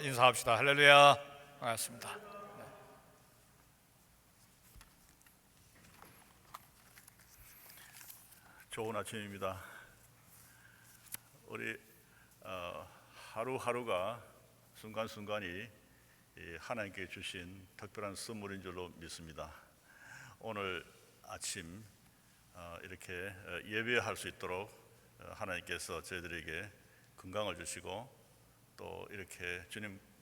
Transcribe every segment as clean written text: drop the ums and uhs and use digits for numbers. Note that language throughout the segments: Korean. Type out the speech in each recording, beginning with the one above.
인사합시다. 할렐루야. 반갑습니다. 좋은 아침입니다. 우리 하루하루가 순간순간이 하나님께 주신 특별한 선물인 줄로 믿습니다. 오늘 아침 이렇게 예배할 수 있도록 하나님께서 저희들에게 건강을 주시고 또 이렇게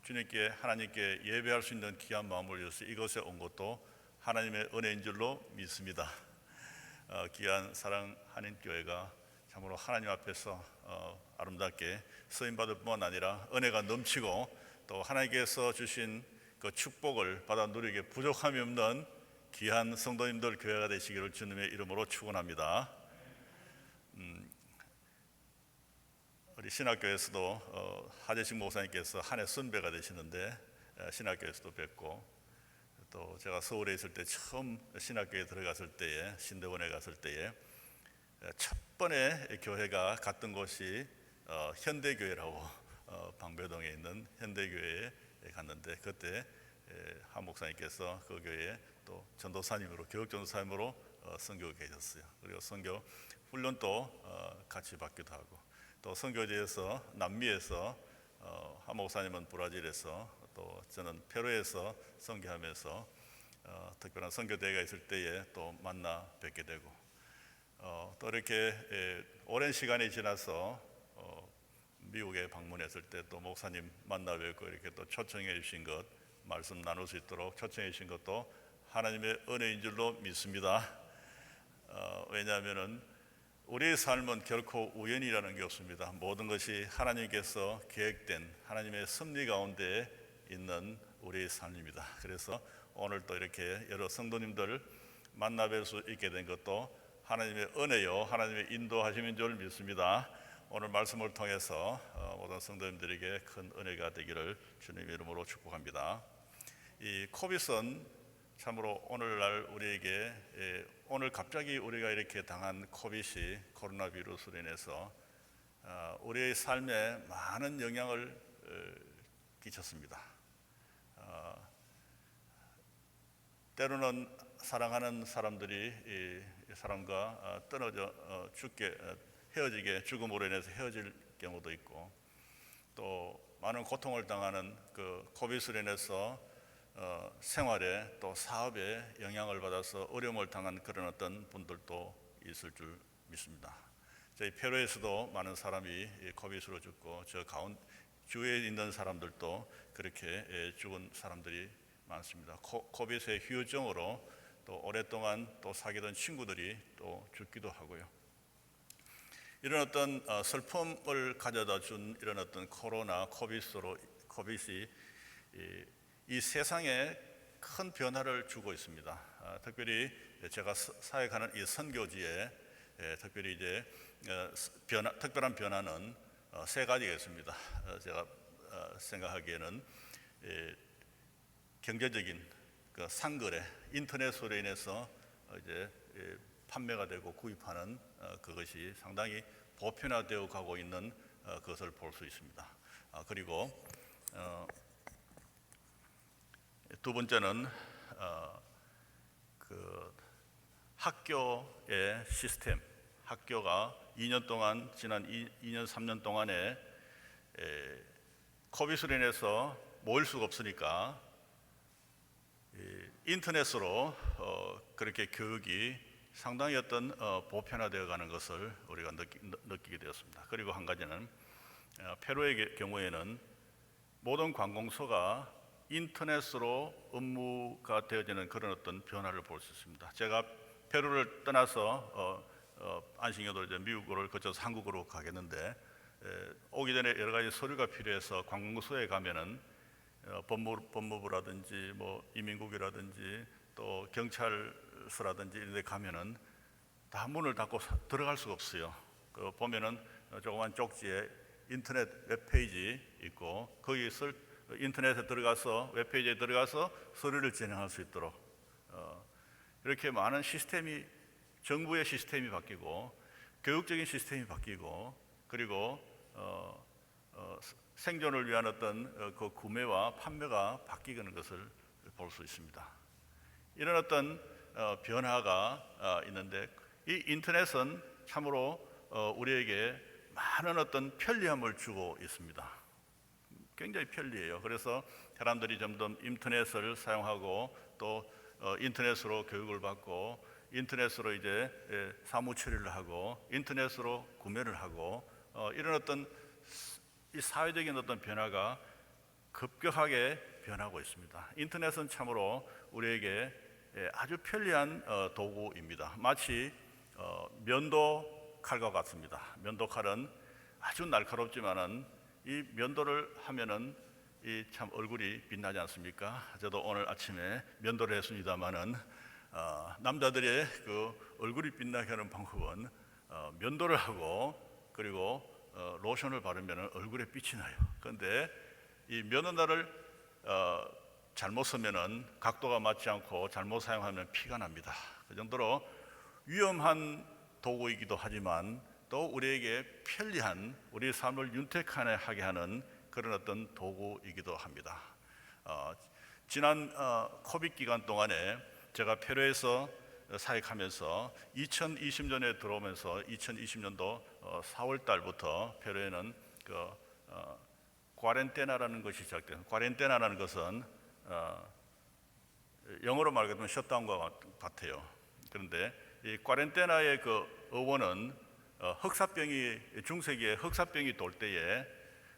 주님께 하나님께 예배할 수 있는 귀한 마음을 주셔서 이곳에 온 것도 하나님의 은혜인 줄로 믿습니다. 귀한 사랑한인교회가 참으로 하나님 앞에서 아름답게 쓰임받을 뿐만 아니라 은혜가 넘치고 또 하나님께서 주신 그 축복을 받아 누리기에 부족함이 없는 귀한 성도님들 교회가 되시기를 주님의 이름으로 축원합니다. 우리 신학교에서도 하재식 목사님께서 한 해 선배가 되시는데 신학교에서도 뵙고 또 제가 서울에 있을 때 처음 신학교에 들어갔을 때에 신대원에 갔을 때에 첫 번에 교회가 갔던 곳이 현대교회라고 방배동에 있는 현대교회에 갔는데 그때 한 목사님께서 그 교회에 또 전도사님으로 교육전도사님으로 선교에 계셨어요. 그리고 선교 훈련도 같이 받기도 하고 또 선교지에서 남미에서 한 목사님은 브라질에서 또 저는 페루에서 선교하면서 특별한 선교대회가 있을 때에 또 만나 뵙게 되고 또 이렇게 오랜 시간이 지나서 미국에 방문했을 때 또 목사님 만나 뵙고 이렇게 또 초청해 주신 것 말씀 나눌 수 있도록 초청해 주신 것도 하나님의 은혜인 줄로 믿습니다. 왜냐하면은 우리의 삶은 결코 우연이라는 게 없습니다. 모든 것이 하나님께서 계획된 하나님의 섭리 가운데 있는 우리의 삶입니다. 그래서 오늘 또 이렇게 여러 성도님들 만나 뵐 수 있게 된 것도 하나님의 은혜요 하나님의 인도하심인 줄 믿습니다. 오늘 말씀을 통해서 모든 성도님들에게 큰 은혜가 되기를 주님의 이름으로 축복합니다. 이 코빗은 참으로 오늘날 우리에게 오늘 갑자기 우리가 이렇게 당한 코빗이 코로나 비루스로 인해서 우리의 삶에 많은 영향을 끼쳤습니다. 때로는 사랑하는 사람들이 이 사람과 떨어져 헤어지게 죽음으로 인해서 헤어질 경우도 있고 또 많은 고통을 당하는 그 코빗으로 인해서 생활에 또 사업에 영향을 받아서 어려움을 당한 그런 어떤 분들도 있을 줄 믿습니다. 저희 페루에서도 많은 사람이 코빗으로 죽고 저 주위에 있는 사람들도 그렇게 죽은 사람들이 많습니다. 코빗의 후유증으로 또 오랫동안 또 사귀던 친구들이 또 죽기도 하고요. 이런 어떤 슬픔을 가져다 준 이런 어떤 코빗이 이 세상에 큰 변화를 주고 있습니다. 특별히 제가 사역하는 이 선교지에 특별히 이제 특별한 변화는 세 가지가 있습니다. 제가 생각하기에는 경제적인 그 상거래, 인터넷으로 인해서 이제 판매가 되고 구입하는 그것이 상당히 보편화되어 가고 있는 것을 볼 수 있습니다. 그리고 두 번째는 그 학교의 시스템, 학교가 2년 동안 지난 2년 3년 동안에 코빗으로 인해서 모일 수가 없으니까 인터넷으로 그렇게 교육이 상당히 어떤 보편화되어 가는 것을 우리가 느끼게 되었습니다. 그리고 한 가지는 페루의 경우에는 모든 관공서가 인터넷으로 업무가 되어지는 그런 어떤 변화를 볼 수 있습니다. 제가 페루를 떠나서 안식년으로 이제 미국을 거쳐서 한국으로 가겠는데 오기 전에 여러 가지 서류가 필요해서 관공서에 가면은 법무부라든지 뭐 이민국이라든지 또 경찰서라든지 이런 데 가면은 다 문을 닫고 들어갈 수가 없어요. 그 보면은 조그만 쪽지에 인터넷 웹페이지 있고 거기 인터넷에 들어가서 웹페이지에 들어가서 서류를 진행할 수 있도록 이렇게 많은 시스템이 정부의 시스템이 바뀌고 교육적인 시스템이 바뀌고 그리고 생존을 위한 어떤 그 구매와 판매가 바뀌는 것을 볼 수 있습니다. 이런 어떤 변화가 있는데 이 인터넷은 참으로 우리에게 많은 어떤 편리함을 주고 있습니다. 굉장히 편리해요. 그래서 사람들이 점점 인터넷을 사용하고 또 인터넷으로 교육을 받고 인터넷으로 이제 사무 처리를 하고 인터넷으로 구매를 하고 이런 어떤 이 사회적인 어떤 변화가 급격하게 변하고 있습니다. 인터넷은 참으로 우리에게 아주 편리한 도구입니다. 마치 면도 칼과 같습니다. 면도 칼은 아주 날카롭지만은 이 면도를 하면은 이 참 얼굴이 빛나지 않습니까? 저도 오늘 아침에 면도를 했습니다만은 남자들의 그 얼굴이 빛나게 하는 방법은 면도를 하고 그리고 로션을 바르면 얼굴에 빛이 나요. 그런데 이 면도날을 잘못 쓰면은 각도가 맞지 않고 잘못 사용하면 피가 납니다. 그 정도로 위험한 도구이기도 하지만 또 우리에게 편리한 우리 삶을 윤택하게 하는 그런 어떤 도구이기도 합니다. 지난 코비드 기간 동안에 제가 페루에서 사역하면서 2020년에 들어오면서 2020년도 4월 달부터 페루에는 그 과렌테나라는 것이 시작돼요. 과렌테나라는 것은 영어로 말하면 셧다운과 같아요. 그런데 이 과렌테나의 그 어원은 흑사병이 중세기에 흑사병이 돌 때에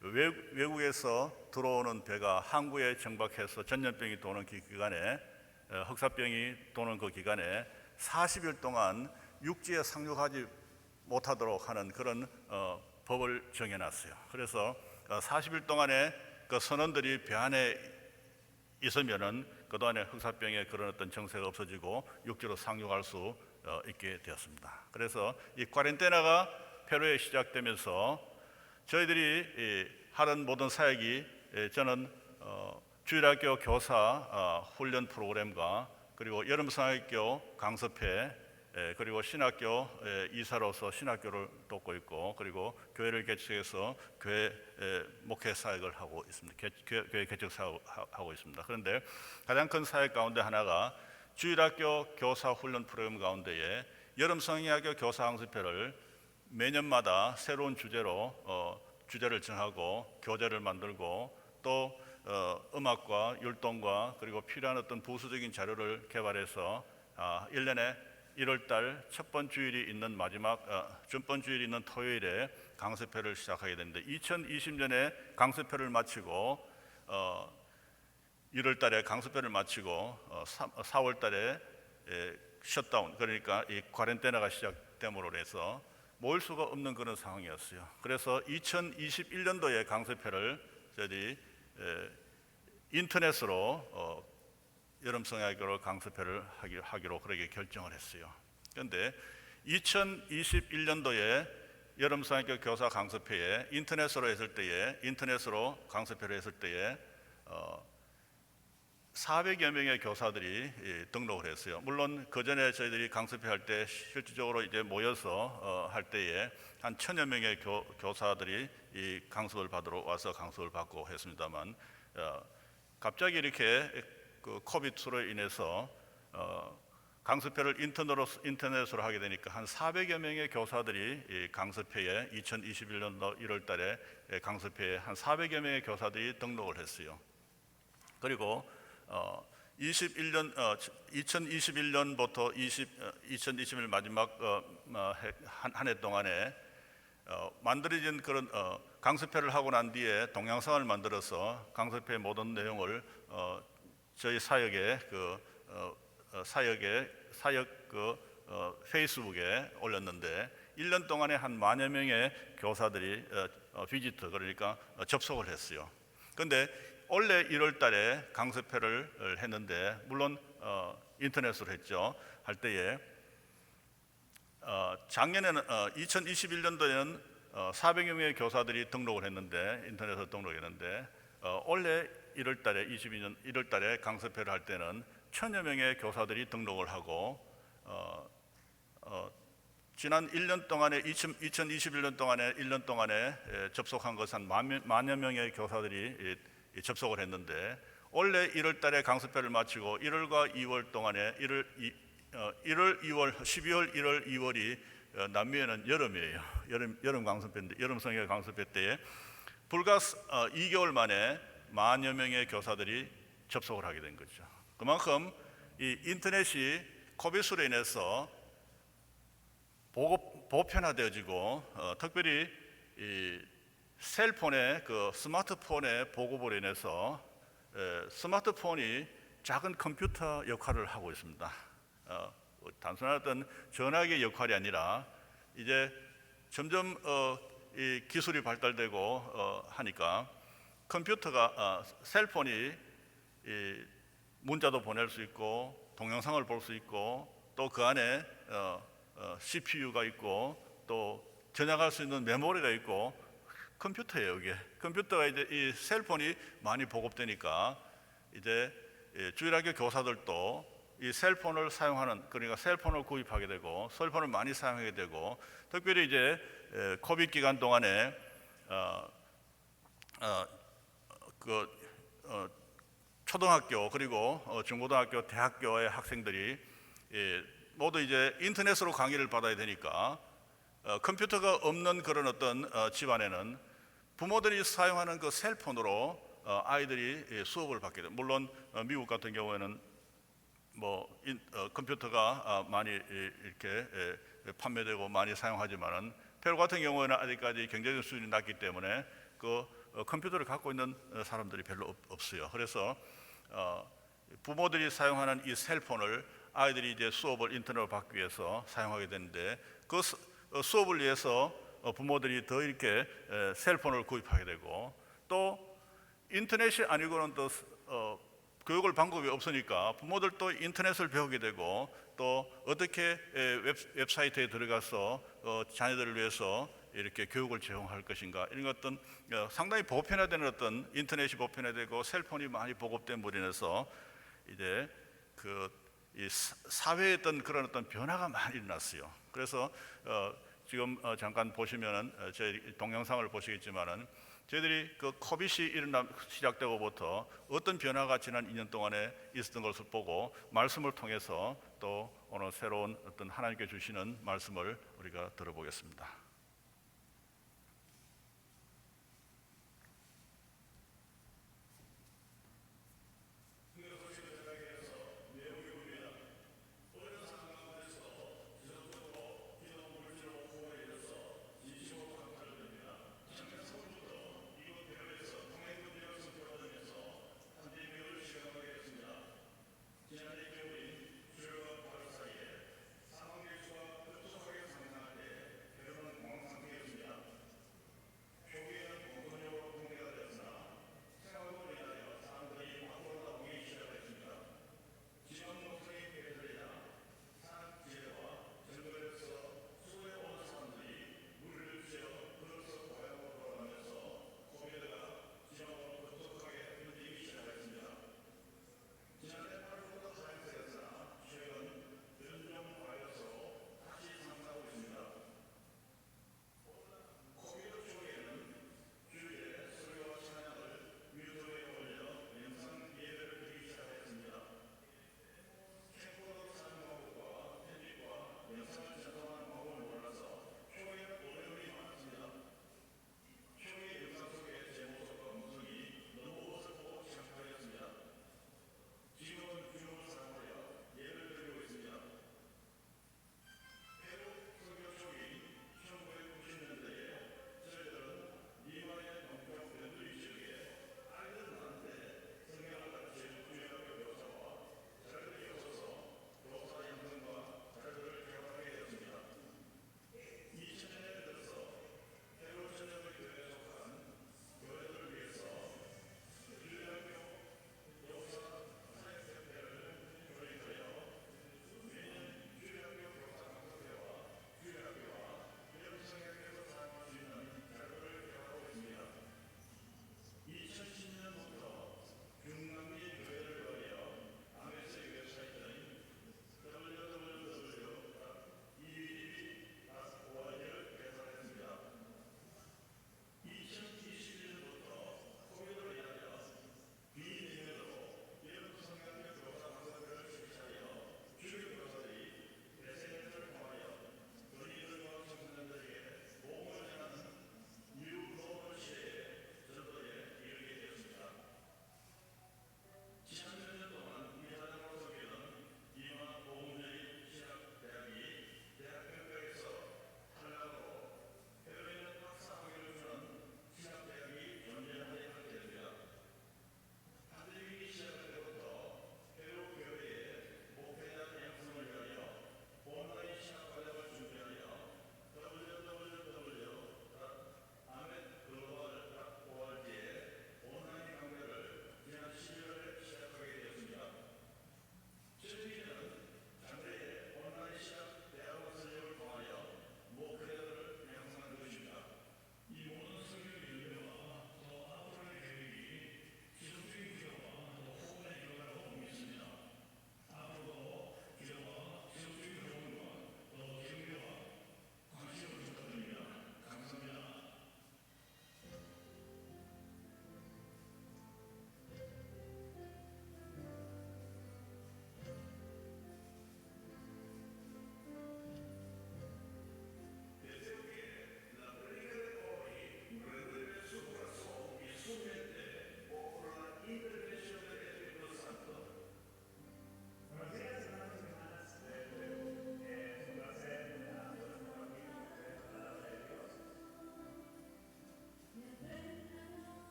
외국에서 들어오는 배가 항구에 정박해서 전염병이 도는 그 기간에 흑사병이 도는 그 기간에 40일 동안 육지에 상륙하지 못하도록 하는 그런 법을 정해놨어요. 그래서 40일 동안에 그 선원들이 배 안에 있으면은 그 동안에 흑사병의 그런 어떤 정세가 없어지고 육지로 상륙할 수 있게 되었습니다. 그래서 이 과렌테나가 페루에 시작되면서 저희들이 하는 모든 사역이 저는 주일학교 교사 훈련 프로그램과 그리고 여름성학교 강습회 그리고 신학교 이사로서 신학교를 돕고 있고 그리고 교회를 개척해서 교회 목회 사역을 하고 있습니다. 교회 개척 사역하고 있습니다. 그런데 가장 큰 사역 가운데 하나가 주일학교 교사 훈련 프로그램 가운데에 여름성학교 교사 강습회를 매년마다 새로운 주제를 정하고 교재를 만들고 또 음악과 율동과 그리고 필요한 어떤 부수적인 자료를 개발해서 1년에 1월달 첫번 주일이 있는 전번 주일이 있는 토요일에 강습회를 시작하게 되는데 2020년에 강습회를 마치고 1월달에 강습회를 마치고 4월달에 셧다운 그러니까 이 과렌테나가 시작됨으로 해서 모일 수가 없는 그런 상황이었어요. 그래서 2021년도에 강습회를 저희들이 인터넷으로 여름성야교로 강습회를 하기로 그렇게 결정을 했어요. 그런데 2021년도에 여름성야교 교사 강습회에 인터넷으로 강습회를 했을 때에 400여 명의 교사들이 등록을 했어요. 물론 그 전에 저희들이 강습회 할 때 실질적으로 이제 모여서 할 때에 한 1000여 명의 교사들이 이 강습을 받으러 와서 강습을 받고 했습니다만 갑자기 이렇게 그 코비드로 인해서 강습회를 인터넷으로 하게 되니까 한 400여 명의 교사들이 이 강습회에 2021년도 1월달에 강습회에 한 400여 명의 교사들이 등록을 했어요. 그리고 2021년부터 2021 마지막 한 해 동안에 만들어진 그런 강습회를 하고 난 뒤에 동영상을 만들어서 강습회 모든 내용을 저희 사역의 페이스북에 올렸는데 1년 동안에 한 10,000여 명의 교사들이 비지터 그러니까 접속을 했어요. 그런데 올해 1월 달에 강습회를 했는데 물론 인터넷으로 했죠. 할 때에 작년에는 2021년도에는 400여 명의 교사들이 등록을 했는데 인터넷으로 등록했는데 올해 1월 달에 22년 1월 달에 강습회를 할 때는 1000여 명의 교사들이 등록을 하고 지난 1년 동안에 2021년 동안에 1년 동안에 접속한 것은 만여 명의 교사들이 접속을 했는데 원래 1월 달에 강습회를 마치고 1월과 2월 동안에 1월, 2월, 12월, 1월, 2월이 남미에는 여름이에요. 여름 강습회인데 여름 성역 강습회 때에 불과 2개월 만에 만여 명의 교사들이 접속을 하게 된 거죠. 그만큼 이 인터넷이 코비드로 인해서 보편화되어지고 특별히 이 셀폰의 그 스마트폰의 보급으로 인해서 스마트폰이 작은 컴퓨터 역할을 하고 있습니다. 단순한 어떤 전화기의 역할이 아니라 이제 점점 이 기술이 발달되고 하니까 컴퓨터가 셀폰이 이 문자도 보낼 수 있고 동영상을 볼 수 있고 또 그 안에 CPU가 있고 또 저장할 수 있는 메모리가 있고 컴퓨터예요. 이게 컴퓨터가 이제 이 셀폰이 많이 보급되니까 이제 주일학교 교사들도 이 셀폰을 사용하는, 그러니까 셀폰을 구입하게 되고 셀폰을 많이 사용하게 되고 특별히 이제 코비드 기간 동안에 초등학교 그리고 중고등학교, 대학교의 학생들이 모두 이제 인터넷으로 강의를 받아야 되니까 컴퓨터가 없는 그런 어떤 집안에는 부모들이 사용하는 그 셀폰으로 아이들이 수업을 받게 돼요. 물론 미국 같은 경우에는 뭐 컴퓨터가 많이 이렇게 판매되고 많이 사용하지만은 페루 같은 경우에는 아직까지 경제적 수준이 낮기 때문에 그 컴퓨터를 갖고 있는 사람들이 별로 없어요. 그래서 부모들이 사용하는 이 셀폰을 아이들이 이제 수업을 인터넷으로 받기 위해서 사용하게 되는데 그 수업을 위해서 부모들이 더 이렇게 셀폰을 구입하게 되고 또 인터넷이 아니고는 또 교육을 방법이 없으니까 부모들도 인터넷을 배우게 되고 또 어떻게 웹사이트에 들어가서 자녀들을 위해서 이렇게 교육을 제공할 것인가 이런 어떤 상당히 보편화되는 어떤 인터넷이 보편화되고 셀폰이 많이 보급됨으로 인해서 이제 이 사회에 어떤 그런 어떤 변화가 많이 일어났어요. 그래서 지금 잠깐 보시면은 제 동영상을 보시겠지만은 저희들이 그 코비드이 시작되고부터 어떤 변화가 지난 2년 동안에 있었던 것을 보고 말씀을 통해서 또 오늘 새로운 어떤 하나님께 주시는 말씀을 우리가 들어보겠습니다.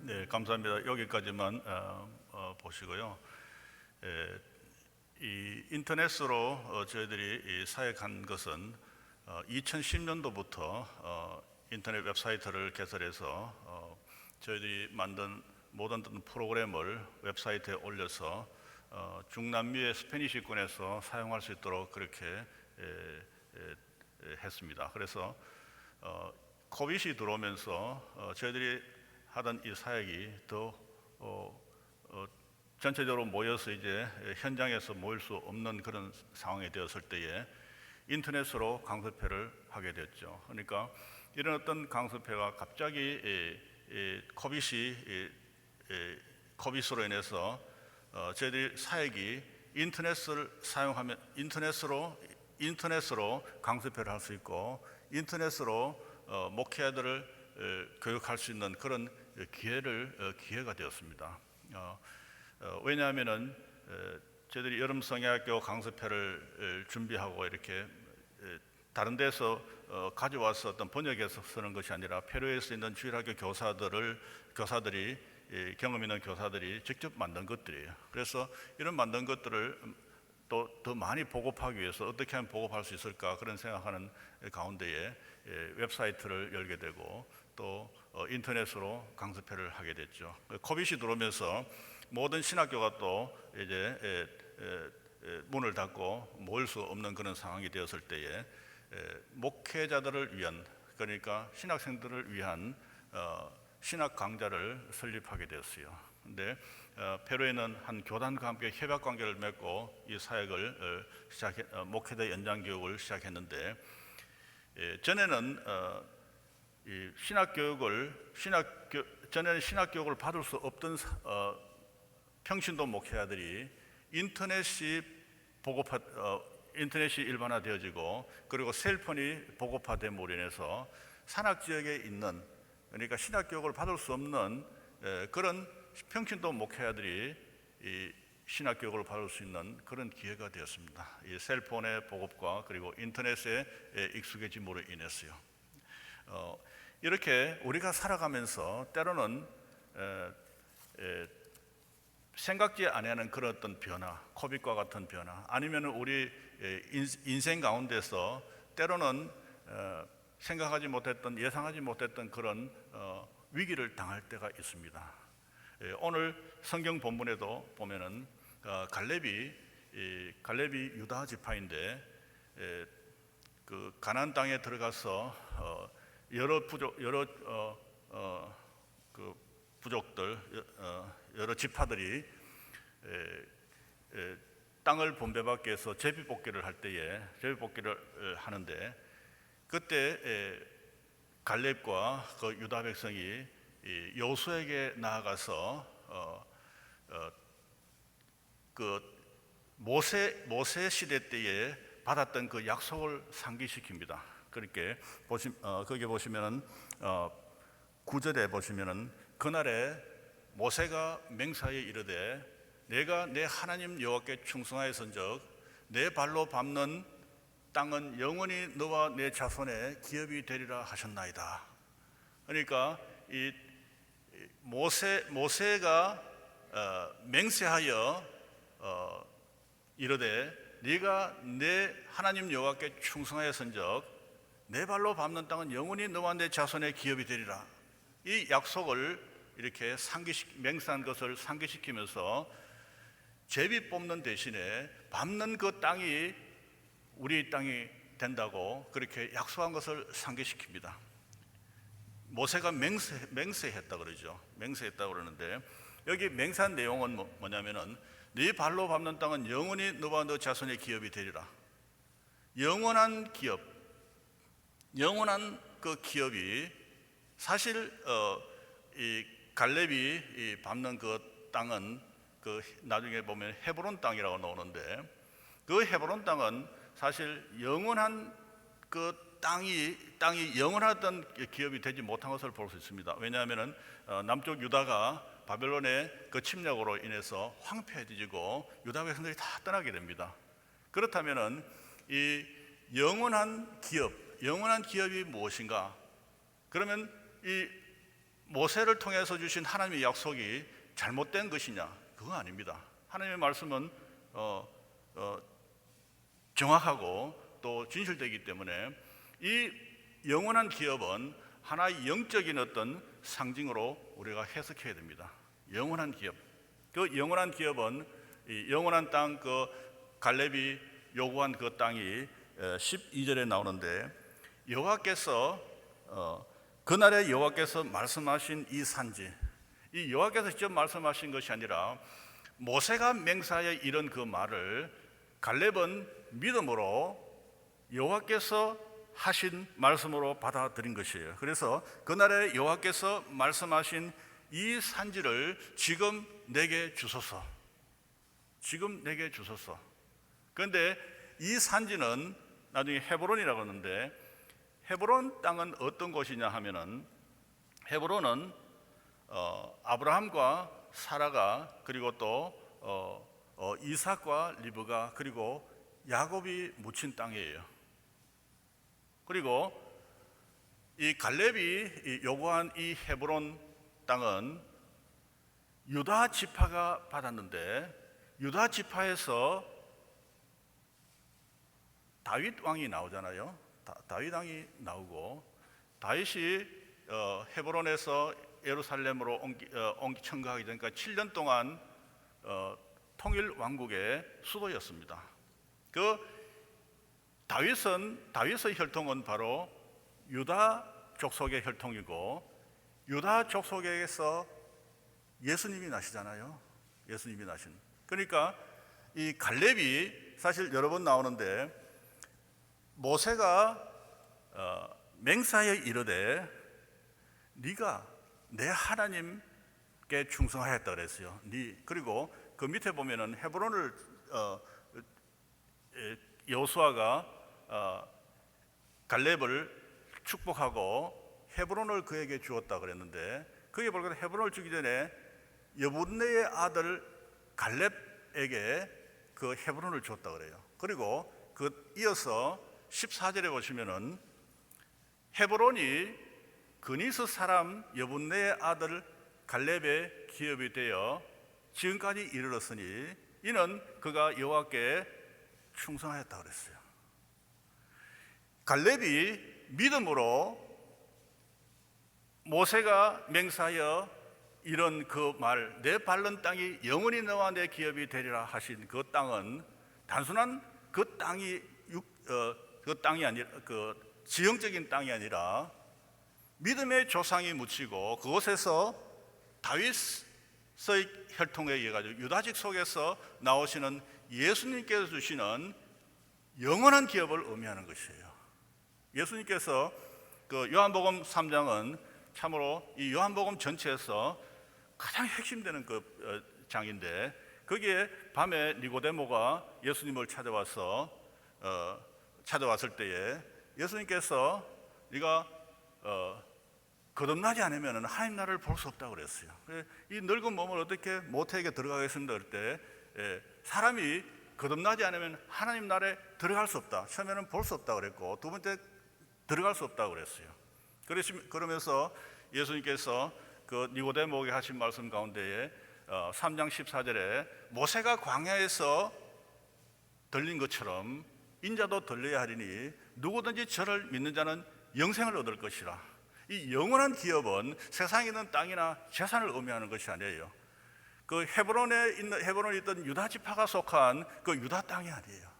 네, 감사합니다. 여기까지만 보시고요. 이 인터넷으로 저희들이 사역한 것은 2010년도부터 인터넷 웹사이트를 개설해서 저희들이 만든 모든 프로그램을 웹사이트에 올려서 중남미의 스페니시권에서 사용할 수 있도록 그렇게 했습니다. 그래서 코빗이 들어오면서 저희들이 하던 이 사역이 더 전체적으로 모여서 이제 현장에서 모일 수 없는 그런 상황이 되었을 때에 인터넷으로 강습회를 하게 됐죠. 그러니까 이런 어떤 강습회가 갑자기 코빗으로 인해서 저희들이 사역이 인터넷을 사용하면 인터넷으로 강습회를 할 수 있고 인터넷으로 목회자들을 교육할 수 있는 그런 기회가 되었습니다. 왜냐하면은 저희들이 여름 성야학교 강습회를 준비하고 이렇게 다른 데서 가져와서 어떤 번역해서 쓰는 것이 아니라 페루에서 있는 주일학교 교사들이 경험 있는 교사들이 직접 만든 것들이에요. 그래서 이런 만든 것들을 또 더 많이 보급하기 위해서 어떻게 하면 보급할 수 있을까 그런 생각하는 가운데에 웹사이트를 열게 되고 또 인터넷으로 강습회를 하게 됐죠. 코빗이 들어오면서 모든 신학교가 또 이제 문을 닫고 모일 수 없는 그런 상황이 되었을 때에 목회자들을 위한, 그러니까 신학생들을 위한 신학 강좌를 설립하게 되었어요. 근데 페루에는 한 교단과 함께 협약 관계를 맺고 이 사역을 목회자 연장 교육을 시작했는데 전에는 이 전에는 신학 교육을 받을 수 없던 평신도 목회자들이 인터넷이 일반화되어지고 그리고 셀폰이 보급화됨으로 인해서 산악 지역에 있는, 그러니까 신학 교육을 받을 수 없는 그런 평신도 목회자들이 이 신학 교육을 받을 수 있는 그런 기회가 되었습니다. 이 셀폰의 보급과 그리고 인터넷에 익숙해짐으로 인해서요. 이렇게 우리가 살아가면서 때로는 생각지 아니하는 그런 어떤 변화, 코빗과 같은 변화, 아니면 우리 인생 가운데서 때로는 생각하지 못했던, 예상하지 못했던 그런 위기를 당할 때가 있습니다. 오늘 성경 본문에도 보면은 갈렙이 유다 지파인데 그 가나안 땅에 들어가서 여러 부족들, 여러 지파들이 땅을 분배받기 위해서 제비뽑기를 할 때에 제비뽑기를 하는데 그때 갈렙과 그 유다 백성이 여호수아에게 나아가서 그 모세 시대 때에 받았던 그 약속을 상기시킵니다. 그렇게 거기 보시면은 9절에 보시면은 그날에 모세가 맹세하여 이르되 내가 내 하나님 여호와께 충성하였은즉 내 발로 밟는 땅은 영원히 너와 내 자손의 기업이 되리라 하셨나이다. 그러니까 이 모세가 맹세하여 이르되 네가 내 하나님 여호와께 충성하였은즉 내 발로 밟는 땅은 영원히 너와 내 자손의 기업이 되리라. 이 약속을 이렇게 맹세한 것을 상기시키면서 제비 뽑는 대신에 밟는 그 땅이 우리 땅이 된다고 그렇게 약속한 것을 상기시킵니다. 모세가 맹세했다 그러죠. 맹세했다 그러는데 여기 맹세한 내용은 뭐냐면은 네 발로 밟는 땅은 영원히 너와 너 자손의 기업이 되리라. 영원한 기업, 영원한 그 기업이 사실 이 갈렙이 이 밟는 그 땅은 그 나중에 보면 헤브론 땅이라고 나오는데 그 헤브론 땅은 사실 영원한 그 땅이 영원하던 기업이 되지 못한 것을 볼 수 있습니다. 왜냐하면은 남쪽 유다가 바벨론의 그 침략으로 인해서 황폐해지고 유다 백성들이 다 떠나게 됩니다. 그렇다면은 이 영원한 기업이 무엇인가? 그러면 이 모세를 통해서 주신 하나님의 약속이 잘못된 것이냐? 그건 아닙니다. 하나님의 말씀은 정확하고 또 진실되기 때문에 이 영원한 기업은 하나의 영적인 어떤 상징으로 우리가 해석해야 됩니다. 영원한 기업. 그 영원한 기업은 이 영원한 땅, 그 갈렙이 요구한 그 땅이 12절에 나오는데, 여호와께서 그날에 여호와께서 말씀하신 이 산지, 이 여호와께서 직접 말씀하신 것이 아니라 모세가 맹세하여 이런 그 말을 갈렙은 믿음으로 여호와께서 하신 말씀으로 받아들인 것이에요. 그래서 그날에 여호와께서 말씀하신 이 산지를 지금 내게 주소서. 지금 내게 주소서. 그런데 이 산지는 나중에 헤브론이라고 하는데, 헤브론 땅은 어떤 곳이냐 하면은, 헤브론은 아브라함과 사라가, 그리고 또 이삭과 리브가, 그리고 야곱이 묻힌 땅이에요. 그리고 이 갈렙이 요구한 이 헤브론 땅은 유다 지파가 받았는데, 유다 지파에서 다윗 왕이 나오잖아요. 다윗 왕이 나오고, 다윗이 헤브론에서 예루살렘으로 청거하기 전까지 7년 동안 통일 왕국의 수도였습니다. 그 다윗의 혈통은 바로 유다 족속의 혈통이고, 유다 족속에서 예수님이 나시잖아요. 예수님이 나신. 그러니까 이 갈렙이 사실 여러 번 나오는데, 모세가 맹세하여 이르되 네가 내 하나님께 충성하였다 그랬어요. 그리고 그 밑에 보면은 헤브론을 여호수아가 갈렙을 축복하고 헤브론을 그에게 주었다 그랬는데, 그게 보니까 헤브론을 주기 전에 여분네의 아들 갈렙에게 그 헤브론을 줬다 그래요. 그리고 그 이어서 14절에 보시면은 헤브론이 그니스 사람 여분네의 아들 갈렙의 기업이 되어 지금까지 이르렀으니 이는 그가 여호와께 충성하였다 그랬어요. 갈렙이 믿음으로 모세가 맹세하여 이런 그 말, 내 밟는 땅이 영원히 너와 내 기업이 되리라 하신 그 땅은 단순한 그 땅이 아니라, 그 지형적인 땅이 아니라 믿음의 조상이 묻히고 그곳에서 다윗의 혈통에 의해 가지고 유다직 속에서 나오시는 예수님께서 주시는 영원한 기업을 의미하는 것이에요. 예수님께서 그 요한복음 3장은 참으로 이 요한복음 전체에서 가장 핵심되는 그 장인데, 거기에 밤에 니고데모가 예수님을 찾아왔을 때에 예수님께서 네가 거듭나지 않으면 하나님 나라를 볼 수 없다고 그랬어요. 이 늙은 몸을 어떻게 모태에게 들어가겠습니까? 그럴 때 사람이 거듭나지 않으면 하나님 나라에 들어갈 수 없다. 처음에는 볼 수 없다고 그랬고, 두 번째 들어갈 수 없다고 그랬어요. 그러면서 예수님께서 그 니고데모에게 하신 말씀 가운데에 3장 14절에 모세가 광야에서 들린 것처럼 인자도 들려야 하리니 누구든지 저를 믿는 자는 영생을 얻을 것이라. 이 영원한 기업은 세상에 있는 땅이나 재산을 의미하는 것이 아니에요. 그 헤브론에 있던 유다 지파가 속한 그 유다 땅이 아니에요.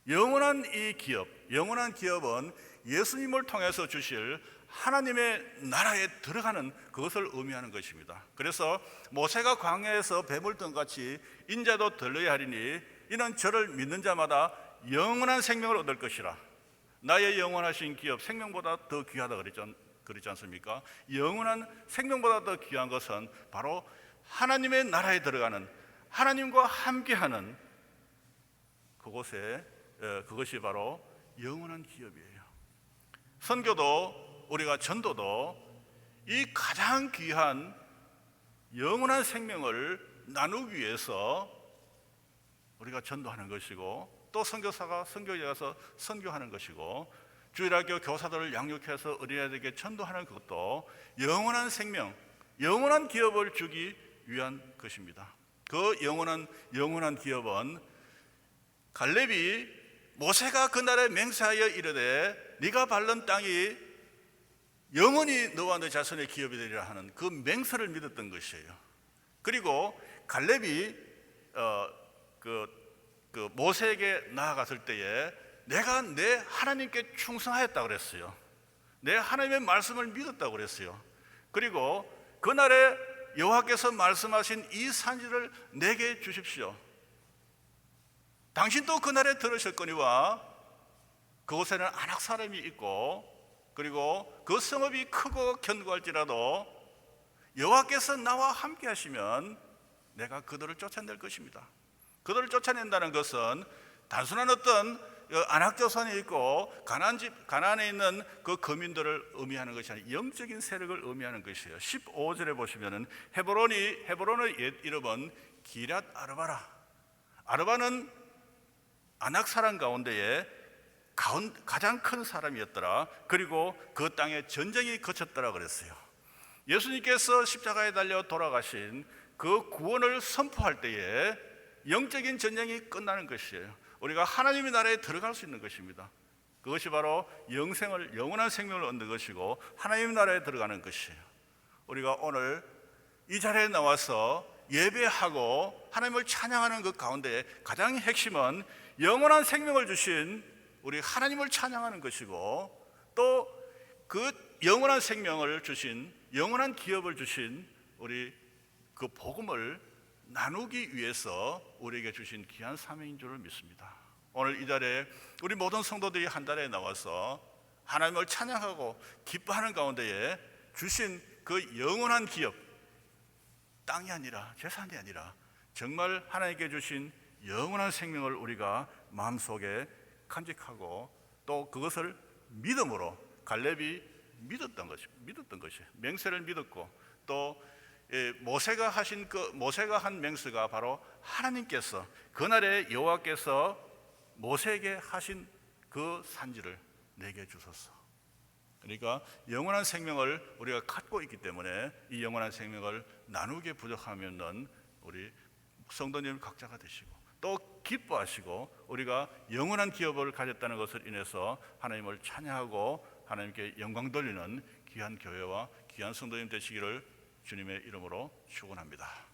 영원한 이 기업, 영원한 기업은 예수님을 통해서 주실 하나님의 나라에 들어가는 그것을 의미하는 것입니다. 그래서 모세가 광야에서 뱀을 든 같이 인자도 들려야 하리니 이는 저를 믿는 자마다 영원한 생명을 얻을 것이라. 나의 영원하신 기업, 생명보다 더 귀하다 그랬지 않습니까? 영원한 생명보다 더 귀한 것은 바로 하나님의 나라에 들어가는, 하나님과 함께하는 그것이 바로 영원한 기업이에요. 선교도 우리가 전도도 이 가장 귀한 영원한 생명을 나누기 위해서 우리가 전도하는 것이고, 또 선교사가 선교지에 가서 선교하는 것이고, 주일학교 교사들을 양육해서 어린아이들에게 전도하는 것도 영원한 생명, 영원한 기업을 주기 위한 것입니다. 그 영원한 기업은 갈렙이 모세가 그날에 맹세하여 이르되 네가 밟는 땅이 영원히 너와 너 자손의 기업이 되리라 하는 그 맹세를 믿었던 것이에요. 그리고 갈렙이 모세에게 나아갔을 때에 내가 내 하나님께 충성하였다고 그랬어요. 내 하나님의 말씀을 믿었다고 그랬어요. 그리고 그날에 여호와께서 말씀하신 이 산지를 내게 주십시오. 당신도 그날에 들으셨거니와 그곳에는 아낙 사람이 있고 그리고 그 성읍이 크고 견고할지라도 여호와께서 나와 함께 하시면 내가 그들을 쫓아낼 것입니다. 그들을 쫓아낸다는 것은 단순한 어떤 안악조선이 있고 가나안에 있는 그 거민들을 의미하는 것이 아니라 영적인 세력을 의미하는 것이에요. 15절에 보시면은 헤브론의 옛 이름은 기럇 아르바라. 아르바는 아낙 사람 가운데에 가장 큰 사람이었더라. 그리고 그 땅에 전쟁이 거쳤더라 그랬어요. 예수님께서 십자가에 달려 돌아가신 그 구원을 선포할 때에 영적인 전쟁이 끝나는 것이에요. 우리가 하나님의 나라에 들어갈 수 있는 것입니다. 그것이 바로 영원한 생명을 얻는 것이고 하나님의 나라에 들어가는 것이에요. 우리가 오늘 이 자리에 나와서 예배하고 하나님을 찬양하는 그 가운데 가장 핵심은 영원한 생명을 주신 우리 하나님을 찬양하는 것이고 또 그 영원한 생명을 주신 영원한 기업을 주신 우리 그 복음을 나누기 위해서 우리에게 주신 귀한 사명인 줄을 믿습니다. 오늘 이 자리에 우리 모든 성도들이 한 자리에 나와서 하나님을 찬양하고 기뻐하는 가운데에 주신 그 영원한 기업, 땅이 아니라 재산이 아니라 정말 하나님께 주신 영원한 생명을 우리가 마음속에 간직하고 또 그것을 믿음으로 갈렙이 믿었던 것이에요. 맹세를 믿었고 또 모세가 한 맹세가 바로 하나님께서 그날에 여호와께서 모세에게 하신 그 산지를 내게 주소서. 그러니까 영원한 생명을 우리가 갖고 있기 때문에 이 영원한 생명을 나누게 부족하면은 우리 성도님 각자가 되시고 또 기뻐하시고 우리가 영원한 기업을 가졌다는 것을 인해서 하나님을 찬양하고 하나님께 영광 돌리는 귀한 교회와 귀한 성도님 되시기를 주님의 이름으로 축원합니다.